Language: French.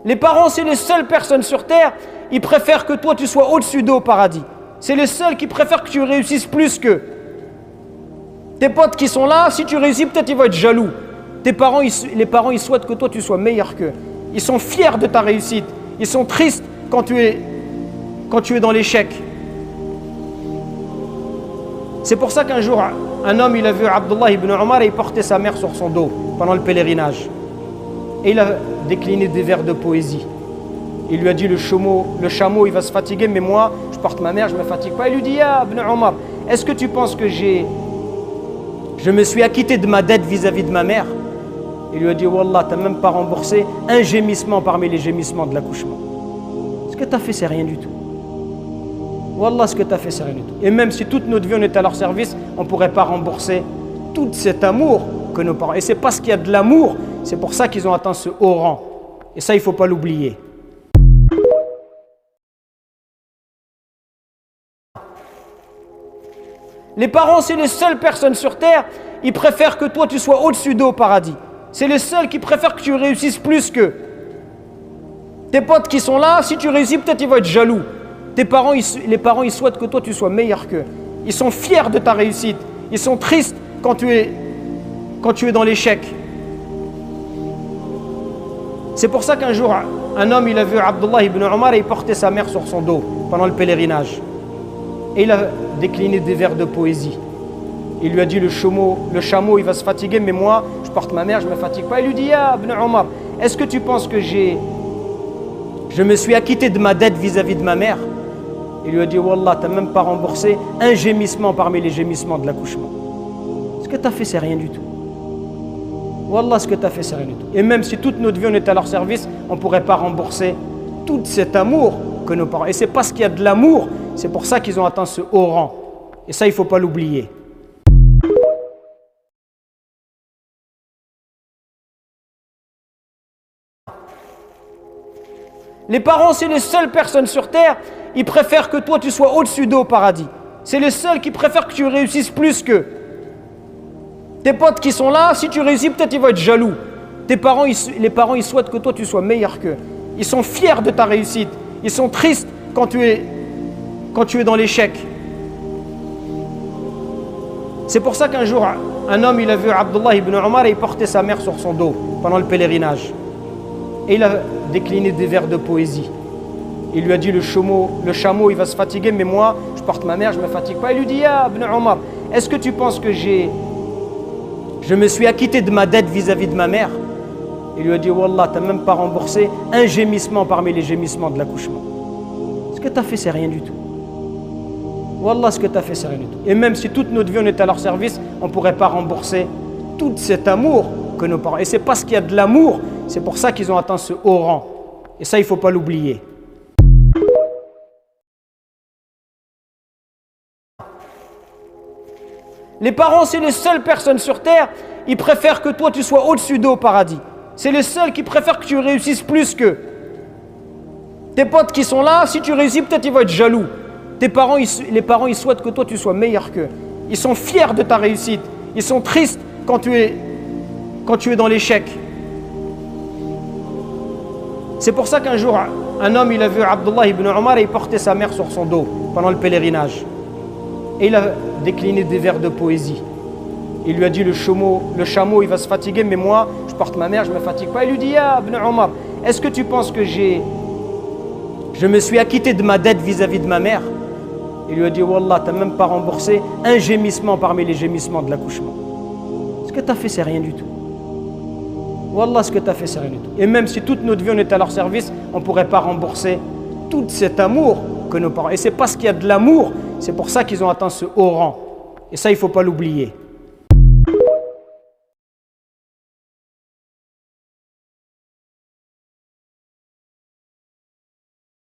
Les parents, c'est les seules personnes sur terre, ils préfèrent que toi tu sois au-dessus d'eux au paradis. C'est les seuls qui préfèrent que tu réussisses plus qu'eux. Tes potes qui sont là, si tu réussis, peut-être ils vont être jaloux. Les parents, ils souhaitent que toi tu sois meilleur qu'eux. Ils sont fiers de ta réussite. Ils sont tristes quand tu es dans l'échec. C'est pour ça qu'un jour, un homme, il a vu Abdullah ibn Omar et il portait sa mère sur son dos pendant le pèlerinage. Et il a décliné des vers de poésie. Il lui a dit, le chameau, il va se fatiguer, mais moi, je porte ma mère, je ne me fatigue pas. Il lui dit, ah, ibn Omar, est-ce que tu penses que je me suis acquitté de ma dette vis-à-vis de ma mère? Il lui a dit, Wallah, tu n'as même pas remboursé un gémissement parmi les gémissements de l'accouchement. Ce que tu as fait, c'est rien du tout. Wallah, ce que tu as fait, c'est rien du tout. Et même si toute notre vie, on était à leur service, on ne pourrait pas rembourser tout cet amour que nos parents... Et c'est parce qu'il y a de l'amour, c'est pour ça qu'ils ont atteint ce haut rang. Et ça, il ne faut pas l'oublier. Les parents, c'est les seules personnes sur terre, ils préfèrent que toi, tu sois au-dessus d'eux au paradis. C'est les seuls qui préfèrent que tu réussisses plus qu'eux. Tes potes qui sont là, si tu réussis, peut-être ils vont être jaloux. Les parents, ils souhaitent que toi, tu sois meilleur qu'eux. Ils sont fiers de ta réussite. Ils sont tristes quand tu es dans l'échec. C'est pour ça qu'un jour, un homme, il a vu Abdullah ibn Omar et il portait sa mère sur son dos pendant le pèlerinage. Et il a décliné des vers de poésie. Il lui a dit, le chameau, il va se fatiguer, mais moi, je porte ma mère, je ne me fatigue pas. Il lui dit, ah, ibn Omar, est-ce que tu penses que je me suis acquitté de ma dette vis-à-vis de ma mère? Il lui a dit, Wallah, tu n'as même pas remboursé un gémissement parmi les gémissements de l'accouchement. Ce que tu as fait, c'est rien du tout. Wallah, ce que tu as fait, c'est rien du tout. Et même si toute notre vie, on était à leur service, on ne pourrait pas rembourser tout cet amour que nos parents... Et c'est parce qu'il y a de l'amour, c'est pour ça qu'ils ont atteint ce haut rang. Et ça, il ne faut pas l'oublier. Les parents, c'est les seules personnes sur terre, ils préfèrent que toi, tu sois au-dessus d'eux au paradis. C'est les seuls qui préfèrent que tu réussisses plus qu'eux. Tes potes qui sont là, si tu réussis, peut-être ils vont être jaloux. Les parents, ils souhaitent que toi, tu sois meilleur qu'eux. Ils sont fiers de ta réussite. Ils sont tristes quand tu es dans l'échec. C'est pour ça qu'un jour, un homme, il a vu Abdullah ibn Omar et il portait sa mère sur son dos pendant le pèlerinage. Et il a décliné des vers de poésie. Il lui a dit, le chameau, il va se fatiguer, mais moi, je porte ma mère, je ne me fatigue pas. Il lui dit, ah, ibn Omar, est-ce que tu penses que je me suis acquitté de ma dette vis-à-vis de ma mère? Il lui a dit, Wallah, tu n'as même pas remboursé un gémissement parmi les gémissements de l'accouchement. Ce que tu as fait, c'est rien du tout. Wallah, ce que tu as fait, c'est rien du tout. Et même si toute notre vie, on était à leur service, on ne pourrait pas rembourser tout cet amour que nos parents... Et c'est parce qu'il y a de l'amour, c'est pour ça qu'ils ont atteint ce haut rang. Et ça, il ne faut pas l'oublier. Les parents, c'est les seules personnes sur terre, ils préfèrent que toi, tu sois au-dessus d'eux au paradis. C'est les seuls qui préfèrent que tu réussisses plus qu'eux. Tes potes qui sont là, si tu réussis, peut-être ils vont être jaloux. Les parents, ils souhaitent que toi, tu sois meilleur qu'eux. Ils sont fiers de ta réussite. Ils sont tristes quand tu es dans l'échec. C'est pour ça qu'un jour, un homme, il a vu Abdullah ibn Omar et il portait sa mère sur son dos pendant le pèlerinage. Et il a décliné des vers de poésie. Il lui a dit, le chameau, il va se fatiguer, mais moi, je porte ma mère, je ne me fatigue pas. Il lui dit, ah, ibn Omar, est-ce que tu penses que je me suis acquitté de ma dette vis-à-vis de ma mère? Il lui a dit, Wallah, tu n'as même pas remboursé un gémissement parmi les gémissements de l'accouchement. Ce que tu as fait, c'est rien du tout. Wallah, ce que tu as fait, c'est rien du tout. Et même si toute notre vie, on était à leur service, on ne pourrait pas rembourser tout cet amour que nos parents... Et c'est parce qu'il y a de l'amour, c'est pour ça qu'ils ont atteint ce haut rang. Et ça, il ne faut pas l'oublier.